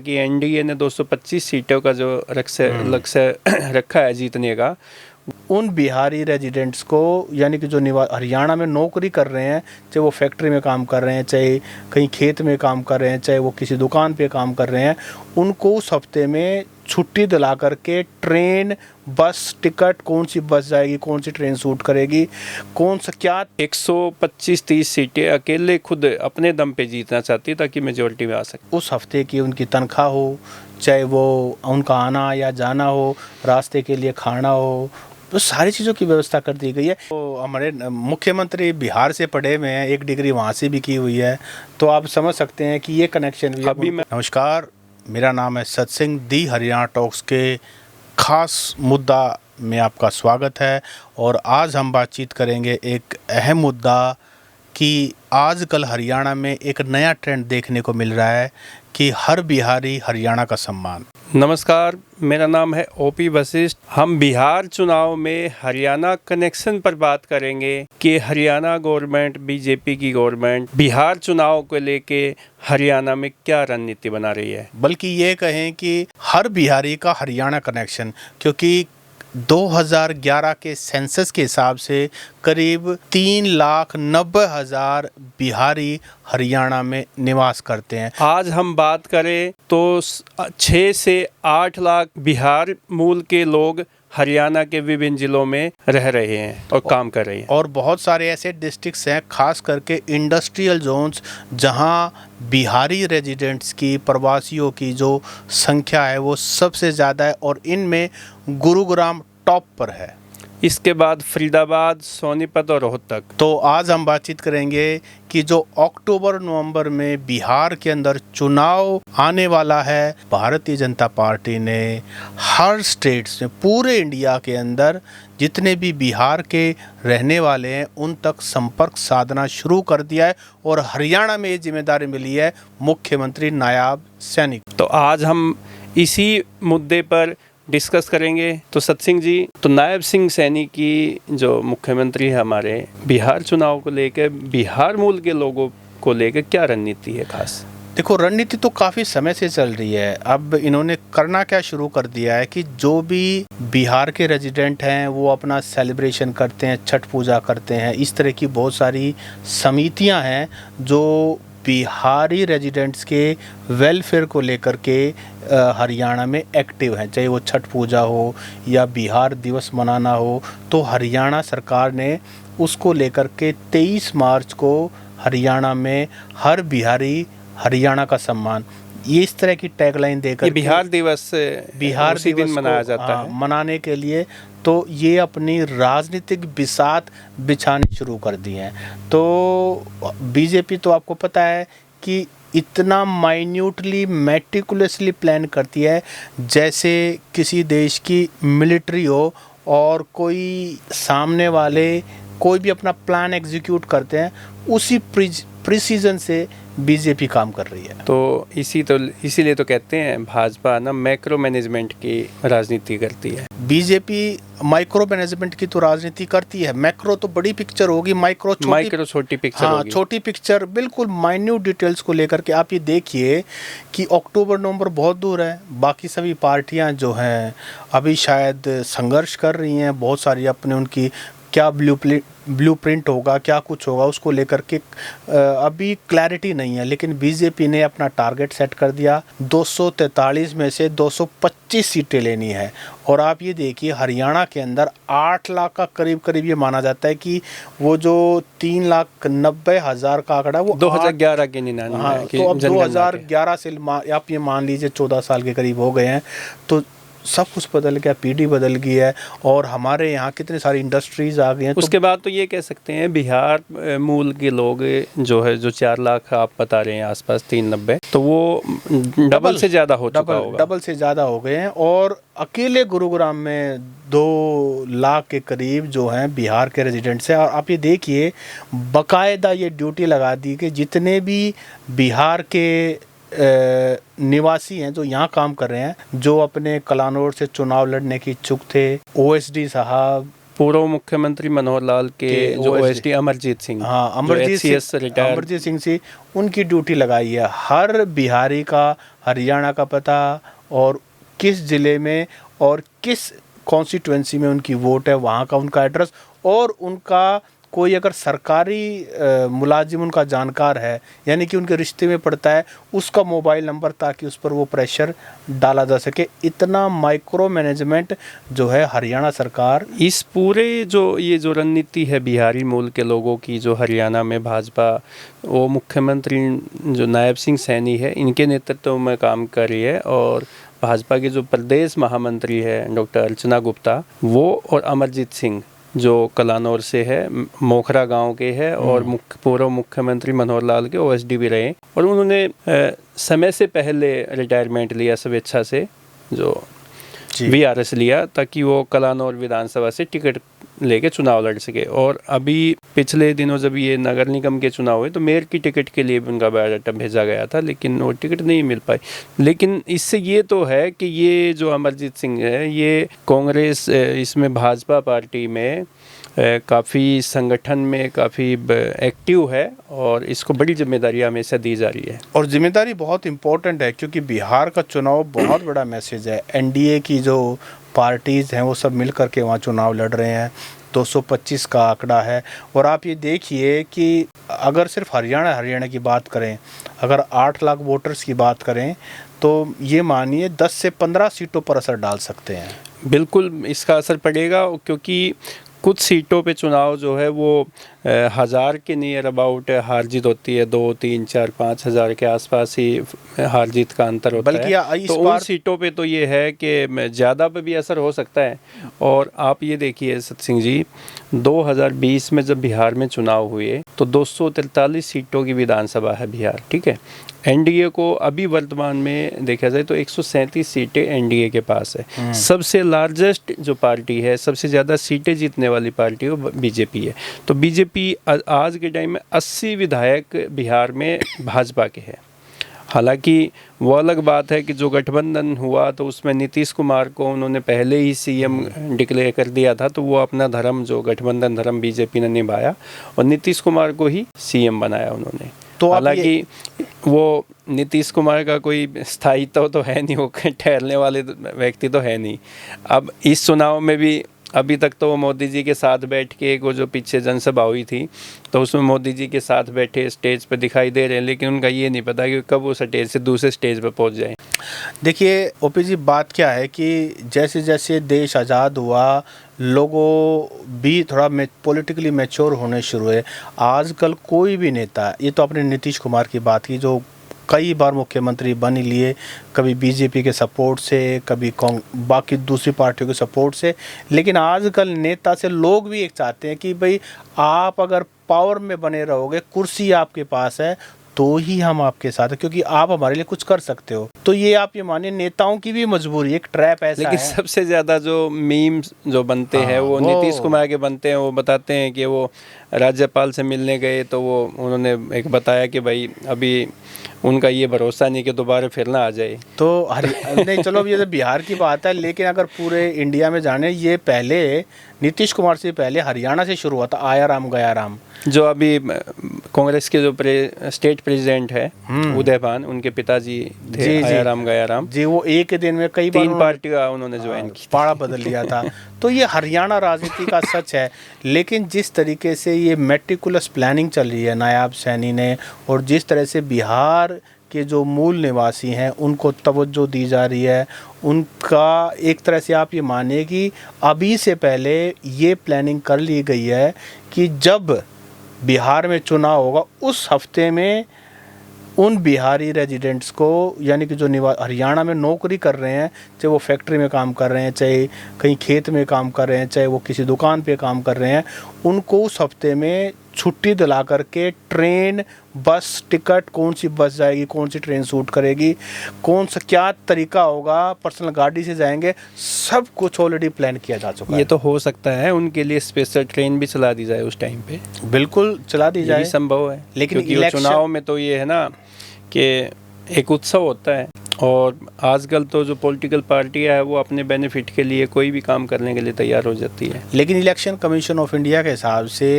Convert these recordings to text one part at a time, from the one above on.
कि एनडीए ने 225 सीटों का जो लक्ष्य रखा है जीतने का, उन बिहारी रेजिडेंट्स को, यानी कि जो हरियाणा में नौकरी कर रहे हैं, चाहे वो फैक्ट्री में काम कर रहे हैं, चाहे कहीं खेत में काम कर रहे हैं, चाहे वो किसी दुकान पे काम कर रहे हैं, उनको उस हफ्ते में छुट्टी दिला करके ट्रेन, बस टिकट, कौन सी बस जाएगी, कौन सी ट्रेन सूट करेगी, कौन सा क्या 125-30 सीटें अकेले खुद अपने दम पे जीतना चाहती ताकि मेजोरिटी में आ सके। उस हफ्ते की उनकी तनख्वाह हो, चाहे वो उनका आना या जाना हो, रास्ते के लिए खाना हो, तो सारी चीज़ों की व्यवस्था कर दी गई है। तो हमारे मुख्यमंत्री बिहार से पढ़े हुए हैं, 1 डिग्री वहाँ से भी की हुई है, तो आप समझ सकते हैं कि ये कनेक्शन भी अभी नमस्कार, मेरा नाम है सत्सिंह, दी हरियाणा टॉक्स के खास मुद्दा में आपका स्वागत है। और आज हम बातचीत करेंगे एक अहम मुद्दा कि आजकल हरियाणा में एक नया ट्रेंड देखने को मिल रहा है कि हर बिहारी हरियाणा का सम्मान। नमस्कार, मेरा नाम है ओपी वशिष्ठ। हम बिहार चुनाव में हरियाणा कनेक्शन पर बात करेंगे कि हरियाणा गवर्नमेंट, बीजेपी की गवर्नमेंट बिहार चुनाव को लेके हरियाणा में क्या रणनीति बना रही है, बल्कि ये कहें कि हर बिहारी का हरियाणा कनेक्शन, क्योंकि 2011 के सेंसस के हिसाब से करीब 3,90,000 बिहारी हरियाणा में निवास करते हैं। आज हम बात करें तो 6 से 8 लाख बिहार मूल के लोग हरियाणा के विभिन्न जिलों में रह रहे हैं और काम कर रहे हैं। और बहुत सारे ऐसे डिस्ट्रिक्ट्स हैं, खास करके इंडस्ट्रियल जोन्स, जहां बिहारी रेजिडेंट्स की, प्रवासियों की जो संख्या है वो सबसे ज़्यादा है, और इनमें गुरुग्राम टॉप पर है। इसके बाद फरीदाबाद, सोनीपत और रोहतक। तो आज हम बातचीत करेंगे कि जो अक्टूबर-नवंबर में बिहार के अंदर चुनाव आने वाला है, भारतीय जनता पार्टी ने हर स्टेट्स में, पूरे इंडिया के अंदर जितने भी बिहार के रहने वाले हैं उन तक संपर्क साधना शुरू कर दिया है, और हरियाणा में ये जिम्मेदारी मिली है मुख्यमंत्री नायब सैनी को। तो आज हम इसी मुद्दे पर डिस्कस करेंगे। तो सत्सिंह जी, तो नायब सिंह सैनी की जो मुख्यमंत्री है हमारे, बिहार चुनाव को लेकर बिहार मूल के लोगों को लेकर क्या रणनीति है खास? देखो, रणनीति तो काफ़ी समय से चल रही है। अब इन्होंने करना क्या शुरू कर दिया है कि जो भी बिहार के रेजिडेंट हैं वो अपना सेलिब्रेशन करते हैं, छठ पूजा करते हैं। इस तरह की बहुत सारी समितियां हैं जो बिहारी रेजिडेंट्स के वेलफेयर को लेकर के हरियाणा में एक्टिव हैं, चाहे वो छठ पूजा हो या बिहार दिवस मनाना हो। तो हरियाणा सरकार ने उसको लेकर के 23 मार्च को हरियाणा में हर बिहारी हरियाणा का सम्मान, ये इस तरह की टैगलाइन देकर बिहार दिवस दिन मनाया जाता है, मनाने के लिए तो ये अपनी राजनीतिक बिसात बिछानी शुरू कर दी हैं। तो बीजेपी तो आपको पता है कि इतना माइन्यूटली, मेटिकुलसली प्लान करती है जैसे किसी देश की मिलिट्री हो, और कोई सामने वाले कोई भी अपना प्लान एग्जीक्यूट करते हैं, उसी प्रिसीजन से बीजेपी काम कर रही है। तो इसीलिए तो कहते हैं भाजपा ना मैक्रो मैनेजमेंट की राजनीति करती है। बीजेपी माइक्रो मैनेजमेंट की तो राजनीति करती है। मैक्रो तो बड़ी पिक्चर होगी, माइक्रो छोटी पिक्चर होगी। छोटी पिक्चर, बिल्कुल माइन्यूट डिटेल्स को लेकर के आप ये देखिए कि अक्टूबर-नवंबर बहुत दूर है। बाकी सभी पार्टियां जो हैं अभी शायद संघर्ष कर रही हैं, बहुत सारी अपने उनकी क्या ब्लूप्रिंट होगा, क्या कुछ होगा, उसको लेकर के अभी क्लैरिटी नहीं है। लेकिन बीजेपी ने अपना टारगेट सेट कर दिया, 243 में से 225 सीटें लेनी है। और आप ये देखिए, हरियाणा के अंदर 8 लाख का करीब ये माना जाता है कि वो जो 3,90,000 का आंकड़ा वो 2011 के 99। हाँ, तो अब 2011 से आप ये मान लीजिए 14 साल के करीब हो गए हैं। तो सब कुछ बदल गया, पीढ़ी बदल गई है, और हमारे यहाँ कितने सारी इंडस्ट्रीज आ गई हैं। उसके बाद तो ये कह सकते हैं बिहार मूल के लोग जो है, जो 4 लाख आप बता रहे हैं आसपास, 390, तो वो डबल से ज़्यादा हो चुका होगा। डबल से ज़्यादा हो गए हैं। और अकेले गुरुग्राम में 2 लाख के करीब जो हैं बिहार के रेजिडेंट्स हैं। और आप ये देखिए, बाकायदा ये ड्यूटी लगा दी कि जितने भी बिहार के निवासी हैं जो यहाँ काम कर रहे हैं, जो अपने कलानौर से चुनाव लड़ने की इच्छुक थे, ओएसडी साहब, पूर्व मुख्यमंत्री मनोहर लाल के जो ओएसडी अमरजीत सिंह, हाँ अमरजीत सिंह से उनकी ड्यूटी लगाई है। हर बिहारी का हरियाणा का पता और किस ज़िले में और किस कॉन्स्टिट्यूएंसी में उनकी वोट है, वहाँ का उनका एड्रेस, और उनका कोई अगर सरकारी मुलाजिम उनका जानकार है यानी कि उनके रिश्ते में पड़ता है, उसका मोबाइल नंबर, ताकि उस पर वो प्रेशर डाला जा सके। इतना माइक्रो मैनेजमेंट जो है हरियाणा सरकार, इस पूरे ये जो रणनीति है बिहारी मूल के लोगों की, जो हरियाणा में भाजपा वो मुख्यमंत्री जो नायब सिंह सैनी है इनके नेतृत्व में काम कर रही है, और भाजपा के जो प्रदेश महामंत्री है डॉक्टर अर्चना गुप्ता वो, और अमरजीत सिंह जो कलानौर से है, मोखरा गांव के है, और पूर्व मुख्यमंत्री मनोहर लाल के ओएसडी भी रहे, और उन्होंने समय से पहले रिटायरमेंट लिया स्वेच्छा से, जो वीआरएस लिया, ताकि वो कलानौर विधानसभा से टिकट लेके चुनाव लड़ सके। और अभी पिछले दिनों जब ये नगर निगम के चुनाव हुए तो मेयर की टिकट के लिए भी उनका बायोडाटा भेजा गया था, लेकिन वो टिकट नहीं मिल पाई। लेकिन इससे ये तो है कि ये जो अमरजीत सिंह है ये कांग्रेस, इसमें भाजपा पार्टी में काफ़ी संगठन में काफ़ी एक्टिव है, और इसको बड़ी जिम्मेदारी हमेशा दी जा रही है। और जिम्मेदारी बहुत इम्पोर्टेंट है, क्योंकि बिहार का चुनाव बहुत बड़ा मैसेज है। एनडीए की जो पार्टीज़ हैं वो सब मिल कर के वहाँ चुनाव लड़ रहे हैं, 225 का आंकड़ा है। और आप ये देखिए कि अगर सिर्फ हरियाणा की बात करें, अगर 8 लाख वोटर्स की बात करें, तो ये मानिए 10 से 15 सीटों पर असर डाल सकते हैं। बिल्कुल इसका असर पड़ेगा, क्योंकि कुछ सीटों पे चुनाव जो है वो 1000 के नियर अबाउट हार जीत होती है, 2, 3, 4, 5 हज़ार के आसपास ही हार जीत का अंतर होता है। बल्कि तो उन सीटों पे तो ये है कि ज़्यादा पे भी असर हो सकता है। और आप ये देखिए सत सिंह जी, 2020 में जब बिहार में चुनाव हुए तो 243 सीटों की विधानसभा है बिहार, ठीक है। एनडीए को अभी वर्तमान में देखा जाए तो 137 सीटें एनडीए के पास है। सबसे लार्जेस्ट जो पार्टी है, सबसे ज़्यादा सीटें जीतने वाली पार्टी वो बीजेपी है। तो बीजेपी आज के टाइम में 80 विधायक बिहार में भाजपा के हैं। हालांकि वो अलग बात है कि जो गठबंधन हुआ तो उसमें नीतीश कुमार को उन्होंने पहले ही सीएम डिक्लेयर कर दिया था, तो वो अपना धर्म, जो गठबंधन धर्म बीजेपी ने निभाया और नीतीश कुमार को ही सीएम बनाया उन्होंने। तो हालांकि वो नीतीश कुमार का कोई स्थायित्व तो है नहीं, वो ठहरने वाले व्यक्ति तो है नहीं। अब इस चुनाव में भी अभी तक तो वो मोदी जी के साथ बैठ के, वो जो पीछे जनसभा हुई थी तो उसमें मोदी जी के साथ बैठे स्टेज पर दिखाई दे रहे हैं, लेकिन उनका ये नहीं पता कि कब वो स्टेज से दूसरे स्टेज पर पहुंच जाए। देखिए ओपी जी, बात क्या है कि जैसे जैसे देश आज़ाद हुआ, लोगों भी थोड़ा पॉलिटिकली मैच्योर होने शुरू हुए। आजकल कोई भी नेता, ये तो आपने नीतीश कुमार की बात की, जो कई बार मुख्यमंत्री बन ही लिए, कभी बीजेपी के सपोर्ट से, कभी बाकी दूसरी पार्टियों के सपोर्ट से। लेकिन आजकल नेता से लोग भी एक चाहते हैं कि भाई आप अगर पावर में बने रहोगे, कुर्सी आपके पास है, तो ही हम आपके साथ हैं, क्योंकि आप हमारे लिए कुछ कर सकते हो। तो ये आप ये मानिए नेताओं की भी मजबूरी, एक ट्रैप ऐसा लेकिन है। सबसे ज़्यादा जो मीम्स जो बनते हैं वो नीतीश कुमार के बनते हैं। वो बताते हैं कि वो राज्यपाल से मिलने गए तो वो उन्होंने एक बताया कि भाई अभी उनका ये भरोसा नहीं कि दोबारा फिर ना आ जाए। तो नहीं, चलो ये तो बिहार की बात है, लेकिन अगर पूरे इंडिया में जाने, ये पहले नीतीश कुमार से पहले हरियाणा से शुरू हुआ था, आया राम गया राम। जो अभी कांग्रेस के जो स्टेट प्रेसिडेंट है उदयभान, उनके पिताजी थे आया राम गया राम जी, वो एक दिन में कई 3 पार्टियां उन्होंने ज्वाइन की, पाड़ा बदल लिया था। तो ये हरियाणा राजनीति का सच है। लेकिन जिस तरीके से ये मेटिकुलस प्लानिंग चल रही है नायब सैनी ने, और जिस तरह से बिहार के जो मूल निवासी हैं उनको तवज्जो दी जा रही है, उनका एक तरह से आप ये मानिए कि अभी से पहले ये प्लानिंग कर ली गई है कि जब बिहार में चुनाव होगा उस हफ्ते में उन बिहारी रेजिडेंट्स को, यानी कि जो हरियाणा में नौकरी कर रहे हैं, चाहे वो फैक्ट्री में काम कर रहे हैं, चाहे कहीं खेत में काम कर रहे हैं, चाहे वो किसी दुकान पे काम कर रहे हैं, उनको उस हफ्ते में छुट्टी दिला करके ट्रेन, बस टिकट, कौन सी बस जाएगी, कौन सी ट्रेन सूट करेगी, कौन सा क्या तरीका होगा, पर्सनल गाड़ी से जाएंगे, सब कुछ ऑलरेडी प्लान किया जा चुका है। ये तो हो सकता है उनके लिए स्पेशल ट्रेन भी चला दी जाए उस टाइम पे, बिल्कुल चला दी जाए, संभव है। लेकिन चुनाव में तो ये है ना कि एक उत्सव होता है। और आजकल तो जो पॉलिटिकल पार्टियां है वो अपने बेनिफिट के लिए कोई भी काम करने के लिए तैयार हो जाती है। लेकिन इलेक्शन कमीशन ऑफ इंडिया के हिसाब से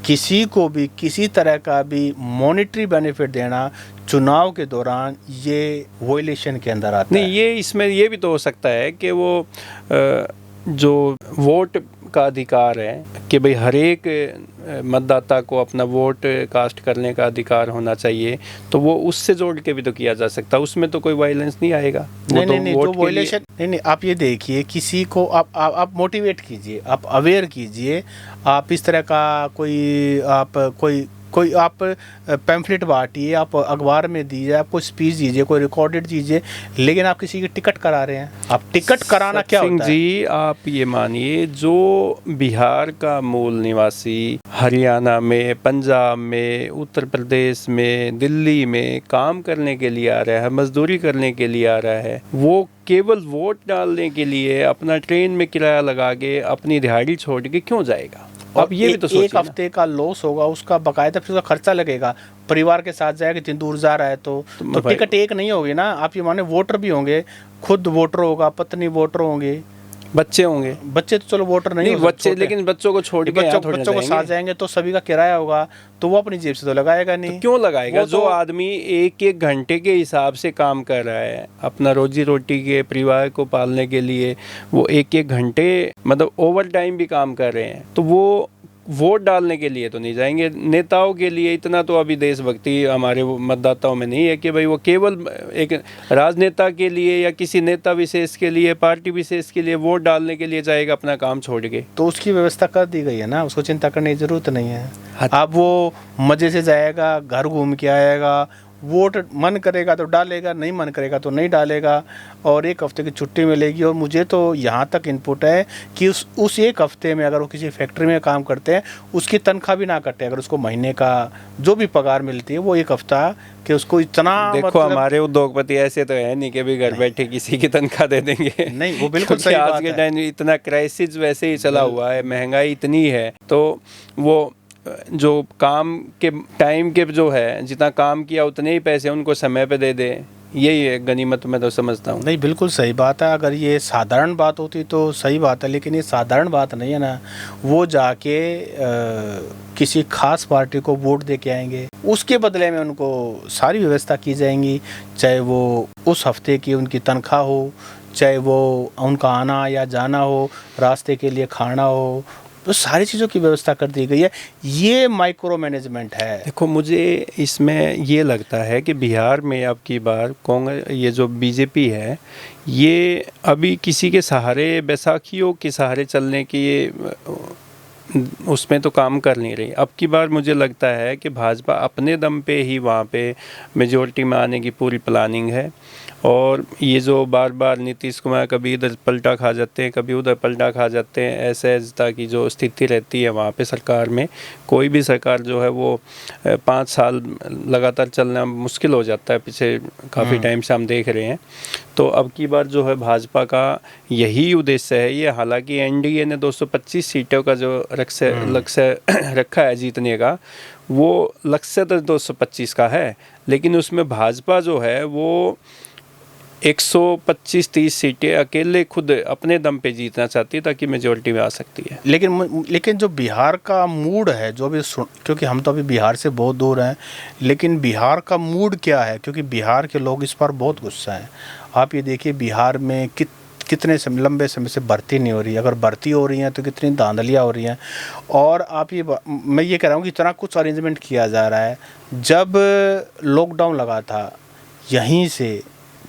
किसी को भी किसी तरह का भी मॉनेटरी बेनिफिट देना चुनाव के दौरान ये वोलेशन के अंदर आता है। नहीं, ये इसमें ये भी तो हो सकता है कि वो जो वोट का अधिकार है कि भाई हर एक मतदाता को अपना वोट कास्ट करने का अधिकार होना चाहिए, तो वो उससे जोड़ के भी तो किया जा सकता है। उसमें तो कोई वायलेंस नहीं आएगा। नहीं, तो वोलेशन नहीं, आप ये देखिए, किसी को आप मोटिवेट कीजिए, आप अवेयर कीजिए, आप इस तरह का कोई आप पैम्फलेट बांटिए, आप अखबार में दीजिए, आप कोई स्पीच दीजिए, कोई रिकॉर्डेड दीजिए, लेकिन आप किसी की टिकट करा रहे हैं। आप टिकट कराना क्या होता है? जी, आप ये मानिए, जो बिहार का मूल निवासी हरियाणा में, पंजाब में, उत्तर प्रदेश में, दिल्ली में काम करने के लिए आ रहा है, मजदूरी करने के लिए आ रहा है, वो केवल वोट डालने के लिए अपना ट्रेन में किराया लगा के अपनी दिहाड़ी छोड़ के क्यों जाएगा? अब ये भी तो सोचिए, एक हफ्ते का लॉस होगा, उसका बकायदा फिर उसका खर्चा लगेगा, परिवार के साथ जाएगा, इतनी दूर जा रहा है तो टिकट एक नहीं होगी ना। आप ये माने वोटर भी होंगे, खुद वोटर होगा, पत्नी वोटर होंगे, बच्चे होंगे। बच्चे तो चलो वोटर नहीं हो बच्चे, लेकिन बच्चों को छोड़ के बच्चों को साथ जाएंगे तो सभी का किराया होगा, तो वो अपनी जेब से तो लगाएगा नहीं। तो क्यों लगाएगा? जो आदमी एक एक घंटे के हिसाब से काम कर रहा है अपना रोजी रोटी के परिवार को पालने के लिए, वो एक एक घंटे मतलब ओवर टाइम भी काम कर रहे हैं, तो वो वोट डालने के लिए तो नहीं जाएंगे। नेताओं के लिए इतना तो अभी देशभक्ति हमारे मतदाताओं में नहीं है कि भाई वो केवल एक राजनेता के लिए या किसी नेता विशेष के लिए, पार्टी विशेष के लिए वोट डालने के लिए जाएगा अपना काम छोड़ के। तो उसकी व्यवस्था कर दी गई है ना, उसको चिंता करने की जरूरत नहीं है। अब वो मजे से जाएगा, घर घूम के आएगा, वोट मन करेगा तो डालेगा, नहीं मन करेगा तो नहीं डालेगा, और एक हफ्ते की छुट्टी मिलेगी। और मुझे तो यहाँ तक इनपुट है कि उस एक हफ्ते में अगर वो किसी फैक्ट्री में काम करते हैं, उसकी तनख्वाह भी ना कटे, अगर उसको महीने का जो भी पगार मिलती है वो एक हफ्ता कि उसको इतना। देखो हमारे उद्योगपति ऐसे तो है नहीं कि भी घर बैठे किसी की तनख्वाह दे देंगे। नहीं, वो बिल्कुल सही बात है। आज के टाइम इतना क्राइसिस वैसे ही चला हुआ है, महंगाई इतनी है, तो वो जो काम के टाइम के जो है जितना काम किया उतने ही पैसे उनको समय पे दे दे, यही है गनीमत मैं तो समझता हूँ। नहीं, बिल्कुल सही बात है। अगर ये साधारण बात होती तो सही बात है, लेकिन ये साधारण बात नहीं है ना। वो जाके किसी खास पार्टी को वोट दे के आएंगे, उसके बदले में उनको सारी व्यवस्था की जाएंगी, चाहे वो उस हफ्ते की उनकी तनख्वाह हो, चाहे वो उनका आना या जाना हो, रास्ते के लिए खाना हो, तो सारी चीज़ों की व्यवस्था कर दी गई है। ये माइक्रो मैनेजमेंट है। देखो, मुझे इसमें ये लगता है कि बिहार में अब की बार कांग्रेस, ये जो बीजेपी है, ये अभी किसी के सहारे, बैसाखियों के सहारे चलने की उसमें तो काम कर नहीं रही। अब की बार मुझे लगता है कि भाजपा अपने दम पे ही वहाँ पे मेजॉरिटी में आने की पूरी प्लानिंग है। और ये जो बार बार नीतीश कुमार कभी इधर पलटा खा जाते हैं, कभी उधर पलटा खा जाते हैं, असहजता की जो स्थिति रहती है वहाँ पे सरकार में, कोई भी सरकार जो है वो 5 साल लगातार चलना मुश्किल हो जाता है, पीछे काफ़ी टाइम से हम देख रहे हैं। तो अब की बार जो है भाजपा का यही उद्देश्य है। ये हालांकि एनडीए ने 225 सीटों का जो लक्ष्य रखा है जीतने का, वो लक्ष्य तो 225 का है, लेकिन उसमें भाजपा जो है वो 125-30 सीटें अकेले खुद अपने दम पे जीतना चाहती है ताकि मेजॉरिटी में आ सकती है। लेकिन जो बिहार का मूड है, जो भी क्योंकि हम तो अभी बिहार से बहुत दूर हैं, लेकिन बिहार का मूड क्या है, क्योंकि बिहार के लोग इस पर बहुत गुस्सा हैं। आप ये देखिए, बिहार में कितने लंबे समय से भर्ती नहीं हो रही है, अगर भर्ती हो रही हैं तो कितनी धांधलियाँ हो रही हैं। और आप मैं ये कह रहा हूँ कि इतना कुछ अरेंजमेंट किया जा रहा है। जब लॉकडाउन लगा था, यहीं से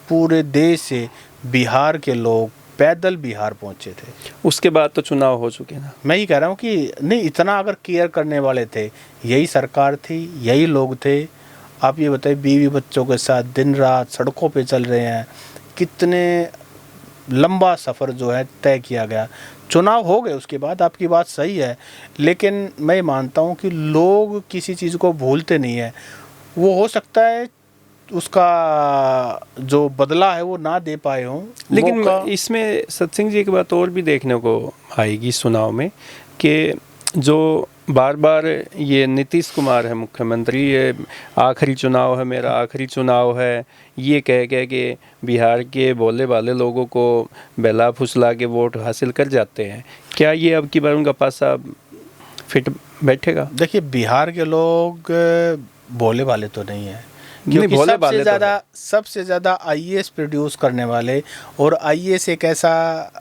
पूरे देश से बिहार के लोग पैदल बिहार पहुंचे थे। उसके बाद तो चुनाव हो चुके ना। मैं ये कह रहा हूँ कि नहीं, इतना अगर केयर करने वाले थे, यही सरकार थी, यही लोग थे। आप ये बताइए, बीवी बच्चों के साथ दिन रात सड़कों पे चल रहे हैं, कितने लंबा सफ़र जो है तय किया गया। चुनाव हो गए उसके बाद, आपकी बात सही है, लेकिन मैं मानता हूँ कि लोग किसी चीज़ को भूलते नहीं है। वो हो सकता है उसका जो बदला है वो ना दे पाए हों, लेकिन इसमें सत्सिंह जी की बात और भी देखने को आएगी चुनाव में कि जो बार बार ये नीतीश कुमार है मुख्यमंत्री, ये आखिरी चुनाव है, मेरा आखिरी चुनाव है, ये कह के बिहार के भोले भाले लोगों को बहला फुसला के वोट हासिल कर जाते हैं। क्या ये अब की बार उनका पासा फिट बैठेगा? देखिए, बिहार के लोग भोले वाले तो नहीं है, क्योंकि भोले भाले सबसे ज़्यादा आईएएस प्रोड्यूस करने वाले, और आईएएस एक ऐसा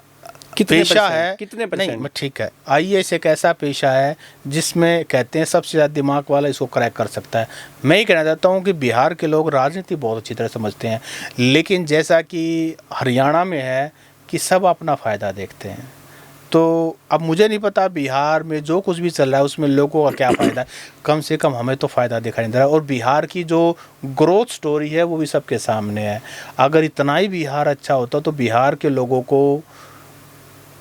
पेशा है, कितने परसेंट? नहीं ठीक है, आईएएस एक ऐसा पेशा है जिसमें कहते हैं सबसे ज़्यादा दिमाग वाला इसको क्रैक कर सकता है। मैं ही कहना चाहता हूँ कि बिहार के लोग राजनीति बहुत अच्छी तरह समझते हैं, लेकिन जैसा कि हरियाणा में है कि सब अपना फ़ायदा देखते हैं। तो अब मुझे नहीं पता बिहार में जो कुछ भी चल रहा है उसमें लोगों का क्या फ़ायदा है, कम से कम हमें तो फ़ायदा दिखाई नहीं दे रहा है। और बिहार की जो ग्रोथ स्टोरी है वो भी सबके सामने है। अगर इतना ही बिहार अच्छा होता तो बिहार के लोगों को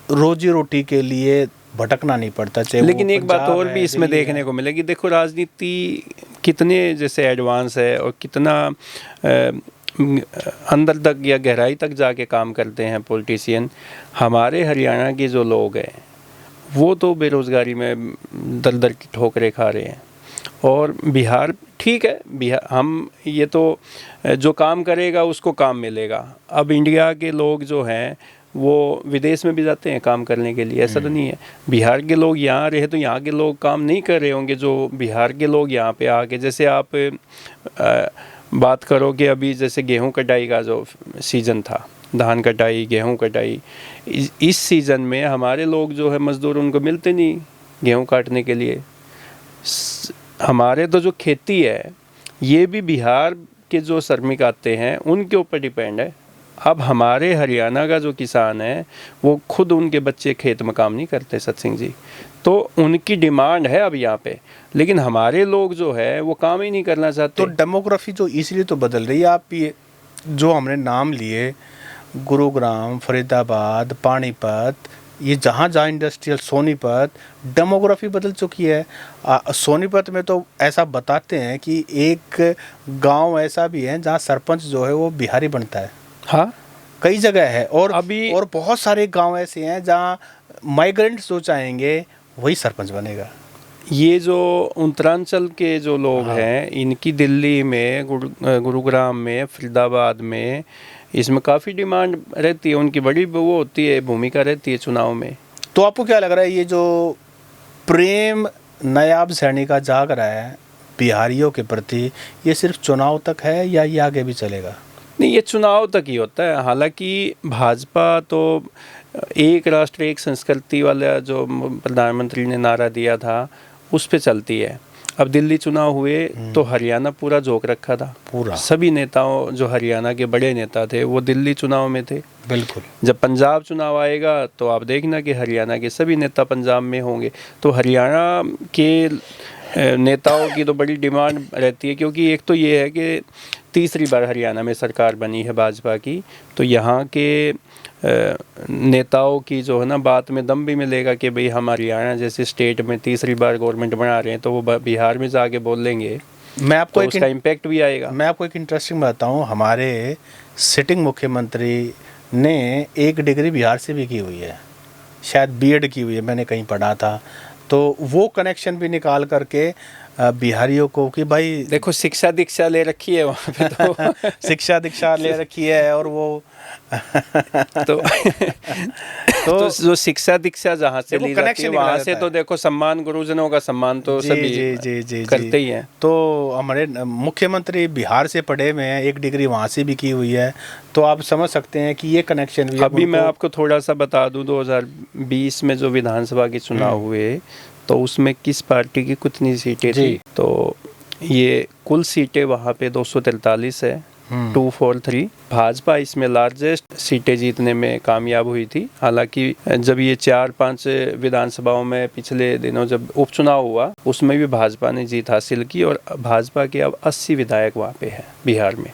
रोजी रोटी के लिए भटकना नहीं पड़ता। लेकिन एक बात और भी इसमें देखने को मिलेगी, देखो राजनीति कितने जैसे एडवांस है और कितना अंदर तक या गहराई तक जाके काम करते हैं पॉलिटिशियन। हमारे हरियाणा के जो लोग हैं वो तो बेरोज़गारी में दर दर की ठोकरें खा रहे हैं, और बिहार ठीक है, बिहार हम ये तो जो काम करेगा उसको काम मिलेगा। अब इंडिया के लोग जो हैं वो विदेश में भी जाते हैं काम करने के लिए, ऐसा तो नहीं है। बिहार के लोग यहाँ रहे तो यहाँ के लोग काम नहीं कर रहे होंगे जो बिहार के लोग यहाँ पे आके, जैसे आप बात करो कि अभी जैसे गेहूं कटाई का जो सीज़न था, धान कटाई, गेहूं कटाई, इस सीज़न में हमारे लोग जो है मज़दूर उनको मिलते नहीं गेहूं काटने के लिए। हमारे तो जो खेती है ये भी बिहार के जो श्रमिक आते हैं उनके ऊपर डिपेंड है। अब हमारे हरियाणा का जो किसान है वो खुद उनके बच्चे खेत में काम नहीं करते सत्सिंह जी, तो उनकी डिमांड है अब यहाँ पे, लेकिन हमारे लोग जो है वो काम ही नहीं करना चाहते। तो डेमोग्राफी जो इसलिए तो बदल रही है। आप ये जो हमने नाम लिए, गुरुग्राम, फरीदाबाद, पानीपत, ये जहाँ जहाँ इंडस्ट्रियल, सोनीपत, डेमोग्राफी बदल चुकी है। सोनीपत में तो ऐसा बताते हैं कि एक गांव ऐसा भी है जहाँ सरपंच जो है वो बिहारी बनता है। हाँ, कई जगह है, और अभी और बहुत सारे गांव ऐसे हैं जहाँ माइग्रेंट्स जो चाहेंगे वही सरपंच बनेगा। ये जो उत्तरांचल के जो लोग हैं इनकी दिल्ली में, गुरुग्राम में, फरीदाबाद में इसमें काफ़ी डिमांड रहती है, उनकी बड़ी वो होती है, भूमिका रहती है चुनाव में। तो आपको क्या लग रहा है, ये जो प्रेम नायाब सैनी का जाग रहा है बिहारियों के प्रति, ये सिर्फ चुनाव तक है या ये आगे भी चलेगा? नहीं, ये चुनाव तक ही होता है। हालांकि भाजपा तो एक राष्ट्र एक संस्कृति वाला जो प्रधानमंत्री ने नारा दिया था उस पे चलती है। अब दिल्ली चुनाव हुए तो हरियाणा पूरा झोंक रखा था, पूरा सभी नेताओं, जो हरियाणा के बड़े नेता थे वो दिल्ली चुनाव में थे। बिल्कुल। जब पंजाब चुनाव आएगा तो आप देखना कि हरियाणा के सभी नेता पंजाब में होंगे। तो हरियाणा के नेताओं की तो बड़ी डिमांड रहती है, क्योंकि एक तो ये है कि तीसरी बार हरियाणा में सरकार बनी है भाजपा की, तो यहाँ के नेताओं की जो है ना बात में दम भी मिलेगा कि भाई हम हरियाणा जैसे स्टेट में तीसरी बार गवर्नमेंट बना रहे हैं, तो वो बिहार में जाके बोल लेंगे, मैं आपको तो उसका इम्पैक्ट भी आएगा। मैं आपको एक इंटरेस्टिंग बताऊं, हमारे सिटिंग मुख्यमंत्री ने एक डिग्री बिहार से भी की हुई है, शायद बीएड की हुई है, मैंने कहीं पढ़ा था। तो वो कनेक्शन भी निकाल करके बिहारियों को कि भाई देखो शिक्षा दीक्षा ले रखी है वहाँ पे, तो शिक्षा दीक्षा ले रखी है, और वो तो जो शिक्षा दीक्षा जहाँ से ली जाती है वहाँ से तो देखो सम्मान, गुरुजनों का सम्मान तो सभी जी करते ही हैं। तो हमारे मुख्यमंत्री बिहार से पढ़े हुए हैं, एक डिग्री वहाँ से भी की हुई है, तो आप समझ सकते हैं कि ये कनेक्शन भी। अभी मैं आपको थोड़ा सा बता दूं, 2020 में जो विधानसभा के चुनाव हुए तो उसमें किस पार्टी की कितनी सीटें थी, तो ये कुल सीटें वहाँ पे 243 है, 243। भाजपा इसमें लार्जेस्ट सीटें जीतने में कामयाब हुई थी। हालांकि जब ये 4-5 विधानसभाओं में पिछले दिनों जब उपचुनाव हुआ उसमें भी भाजपा ने जीत हासिल की, और भाजपा के अब 80 विधायक वहाँ पे है बिहार में।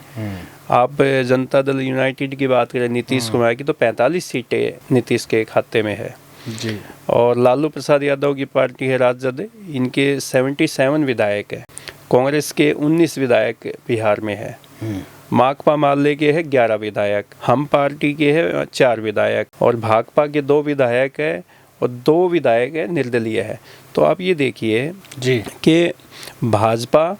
आप जनता दल यूनाइटेड की बात करें नीतीश कुमार की, तो 45 सीटें नीतीश के खाते में है जी। और लालू प्रसाद यादव की पार्टी है राजद, इनके 77 विधायक है। कांग्रेस के 19 विधायक बिहार में है। माकपा माले के है 11 विधायक, हम पार्टी के है 4 विधायक, और भाकपा के 2 विधायक है, और 2 विधायक है निर्दलीय है। तो आप ये देखिए जी कि भाजपा,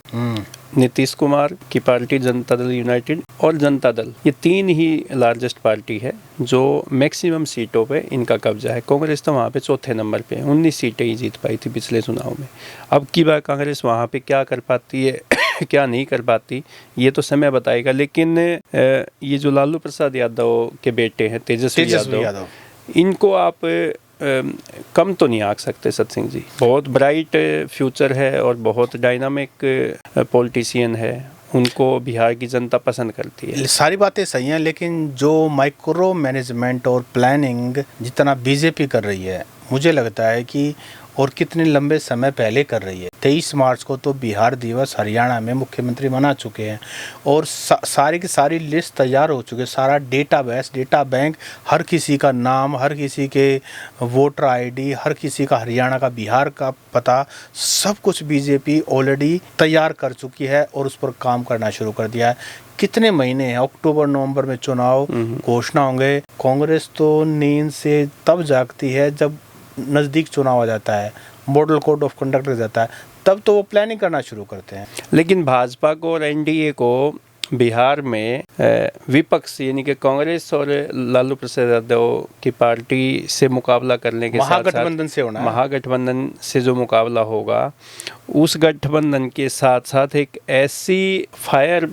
नीतीश कुमार की पार्टी जनता दल यूनाइटेड और जनता दल, ये 3 ही लार्जेस्ट पार्टी है जो मैक्सिमम सीटों पे इनका कब्जा है। कांग्रेस तो वहाँ पे चौथे नंबर पे है, 19 सीटें ही जीत पाई थी पिछले चुनाव में। अब की बार कांग्रेस वहाँ पे क्या कर पाती है क्या नहीं कर पाती, ये तो समय बताएगा। लेकिन ये जो लालू प्रसाद यादव के बेटे हैं तेजस्वी यादव, इनको आप कम तो नहीं आंक सकते सत सिंह जी। बहुत ब्राइट फ्यूचर है और बहुत डायनामिक पॉलिटिशियन है, उनको बिहार की जनता पसंद करती है। सारी बातें सही हैं, लेकिन जो माइक्रो मैनेजमेंट और प्लानिंग जितना बीजेपी कर रही है, मुझे लगता है कि और कितने लंबे समय पहले कर रही है। 23 मार्च को तो बिहार दिवस हरियाणा में मुख्यमंत्री मना चुके हैं और सारी की सारी लिस्ट तैयार हो चुकी है। सारा डेटाबेस, डेटा बैंक, हर किसी का नाम, हर किसी के वोटर आईडी, हर किसी का हरियाणा का, बिहार का पता, सब कुछ बीजेपी ऑलरेडी तैयार कर चुकी है और उस पर काम करना शुरू कर दिया है। कितने महीने हैं, अक्टूबर नवंबर में चुनाव घोषणा होंगे। कांग्रेस तो नींद से तब जागती है जब नज़दीक चुनाव आ जाता है, मॉडल कोड ऑफ कंडक्ट लग जाता है, तब तो वो प्लानिंग करना शुरू करते हैं। लेकिन भाजपा को और एनडीए को बिहार में विपक्ष यानी कि कांग्रेस और लालू प्रसाद यादव की पार्टी से मुकाबला करने के साथ महागठबंधन से होना है। महागठबंधन से जो मुकाबला होगा, उस गठबंधन के साथ साथ एक ऐसी फायर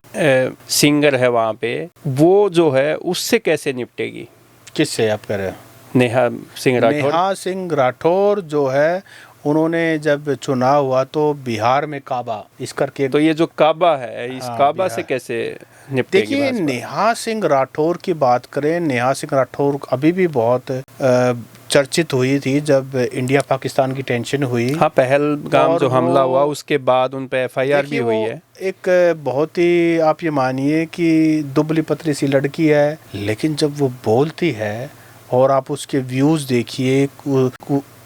सिंगर है वहाँ पे, वो जो है उससे कैसे निपटेगी? किससे आप कह रहे हो? नेहा सिंह राठौर। नेहा सिंह राठौर जो है, उन्होंने जब चुनाव हुआ तो बिहार में काबा इस करके, तो ये जो काबा है, इस काबा से कैसे निपटेगी? देखिए, नेहा सिंह राठौर की बात करें, नेहा सिंह राठौर अभी भी बहुत चर्चित हुई थी जब इंडिया पाकिस्तान की टेंशन हुई। हाँ, पहलगाम जो हमला हुआ उसके बाद उन पे एफआईआर भी हुई है। एक बहुत ही, आप ये मानिए कि दुबली पतली सी लड़की है, लेकिन जब वो बोलती है और आप उसके व्यूज़ देखिए,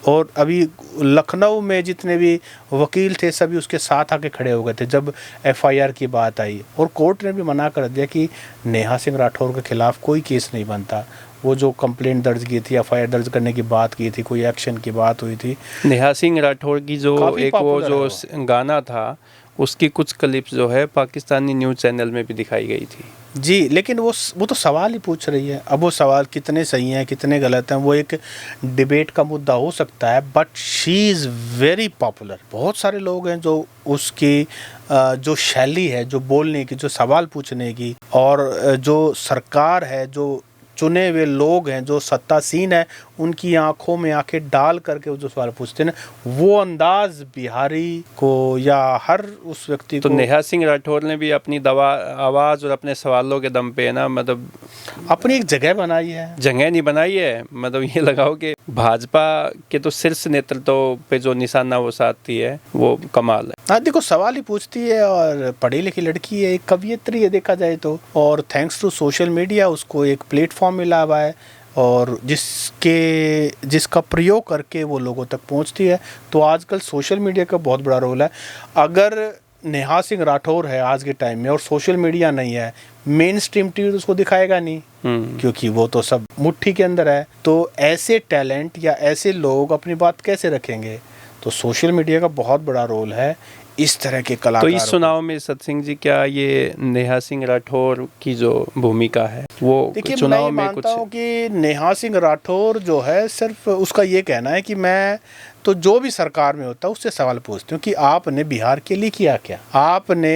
और अभी लखनऊ में जितने भी वकील थे सभी उसके साथ आके खड़े हो गए थे जब एफआईआर की बात आई, और कोर्ट ने भी मना कर दिया कि नेहा सिंह राठौर के खिलाफ कोई केस नहीं बनता। वो जो कंप्लेंट दर्ज की थी, एफआईआर दर्ज करने की बात की थी, कोई एक्शन की बात हुई थी। नेहा सिंह राठौर की जो एक वो जो गाना था, उसकी कुछ क्लिप्स जो है पाकिस्तानी न्यूज़ चैनल में भी दिखाई गई थी जी। लेकिन वो तो सवाल ही पूछ रही है। अब वो सवाल कितने सही हैं कितने गलत हैं वो एक डिबेट का मुद्दा हो सकता है, but she is very popular. बहुत सारे लोग हैं जो उसकी जो शैली है, जो बोलने की, जो सवाल पूछने की, और जो सरकार है, जो चुने हुए लोग हैं, जो सत्तासीन है, उनकी आंखों में आंखें डाल करके वो जो सवाल पूछते हैं, वो अंदाज बिहारी को या हर उस व्यक्ति तो को। नेहा सिंह राठौर ने भी अपनी आवाज़ और अपने सवालों के दम पे है ना, मतलब अपनी एक जगह बनाई है। जगह नहीं बनाई है, मतलब ये लगाओ कि भाजपा के तो शीर्ष नेतृत्व पे जो निशाना वो साधती है वो कमाल है। हाँ, देखो, सवाल ही पूछती है और पढ़ी लिखी लड़की है, एक कवियत्री है देखा जाए तो, और थैंक्स टू सोशल मीडिया उसको एक प्लेटफॉर्म मिला हुआ है और जिसका प्रयोग करके वो लोगों तक पहुंचती है। तो आजकल सोशल मीडिया का बहुत बड़ा रोल है। अगर नेहा सिंह राठौर है आज के टाइम में और सोशल मीडिया नहीं है, मेन स्ट्रीम टीवी तो उसको दिखाएगा नहीं, क्योंकि वो तो सब मुट्ठी के अंदर है। तो ऐसे टैलेंट या ऐसे लोग अपनी बात कैसे रखेंगे? तो सोशल मीडिया का बहुत बड़ा रोल है इस तरह के कलाकारों। तो इस चुनाव में सत सिंह जी, क्या ये नेहा सिंह राठौर की जो भूमिका है वो चुनाव में कुछ? मानता हूँ कि नेहा सिंह राठौर जो है, सिर्फ उसका ये कहना है कि मैं तो जो भी सरकार में होता है उससे सवाल पूछती हूँ कि आपने बिहार के लिए किया क्या, आपने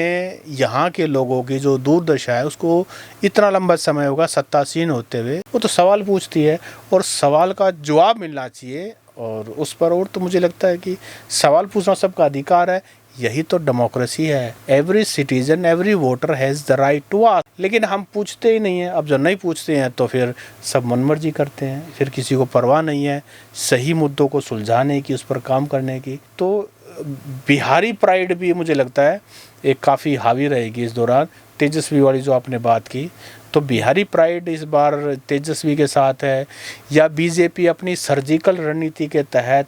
यहाँ के लोगों की जो दुर्दशा है उसको इतना लंबा समय होगा सत्तासीन होते हुए। वो तो सवाल पूछती है और सवाल का जवाब मिलना चाहिए, और उस पर और तो मुझे लगता है कि सवाल पूछना सबका अधिकार है। यही तो डेमोक्रेसी है। Every citizen, every voter has the right to ask. लेकिन हम पूछते ही नहीं हैं। अब जब नहीं पूछते हैं तो फिर सब मनमर्जी करते हैं, फिर किसी को परवाह नहीं है सही मुद्दों को सुलझाने की, उस पर काम करने की। तो बिहारी प्राइड भी मुझे लगता है एक काफ़ी हावी रहेगी इस दौरान। तेजस्वी वाली जो आपने बात की, तो बिहारी प्राइड इस बार तेजस्वी के साथ है, या बीजेपी अपनी सर्जिकल रणनीति के तहत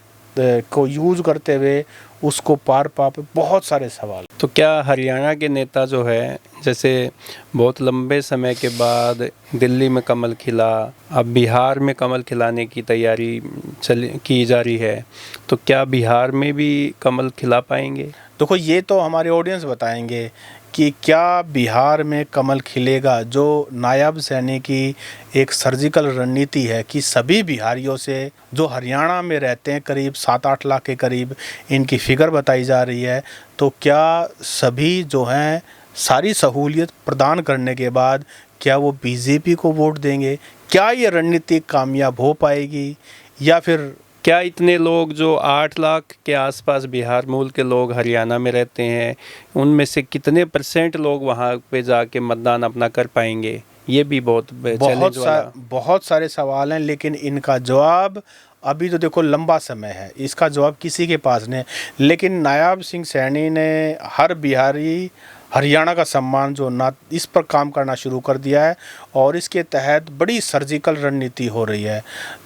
को यूज़ करते हुए उसको पार पा पाए, बहुत सारे सवाल। तो क्या हरियाणा के नेता जो है, जैसे बहुत लंबे समय के बाद दिल्ली में कमल खिला, अब बिहार में कमल खिलाने की तैयारी की जा रही है, तो क्या बिहार में भी कमल खिला पाएंगे? देखो, ये तो हमारे ऑडियंस बताएंगे कि क्या बिहार में कमल खिलेगा। जो नायब सैनी की एक सर्जिकल रणनीति है कि सभी बिहारियों से जो हरियाणा में रहते हैं, करीब 7-8 लाख के करीब इनकी फिगर बताई जा रही है, तो क्या सभी जो हैं सारी सहूलियत प्रदान करने के बाद क्या वो बीजेपी को वोट देंगे? क्या ये रणनीति कामयाब हो पाएगी, या फिर क्या इतने लोग जो 8 लाख के आसपास बिहार मूल के लोग हरियाणा में रहते हैं, उनमें से कितने % लोग वहाँ पे जाके मतदान अपना कर पाएंगे? ये भी बहुत सारे सवाल हैं, लेकिन इनका जवाब अभी तो देखो लंबा समय है, इसका जवाब किसी के पास नहीं है। लेकिन नायब सिंह सैनी ने हर बिहारी हरियाणा का सम्मान जो ना, इस पर काम करना शुरू कर दिया है और इसके तहत बड़ी सर्जिकल रणनीति हो रही है।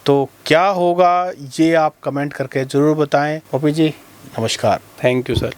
तो क्या होगा ये आप कमेंट करके ज़रूर बताएं। ओपी जी, नमस्कार। Thank you sir.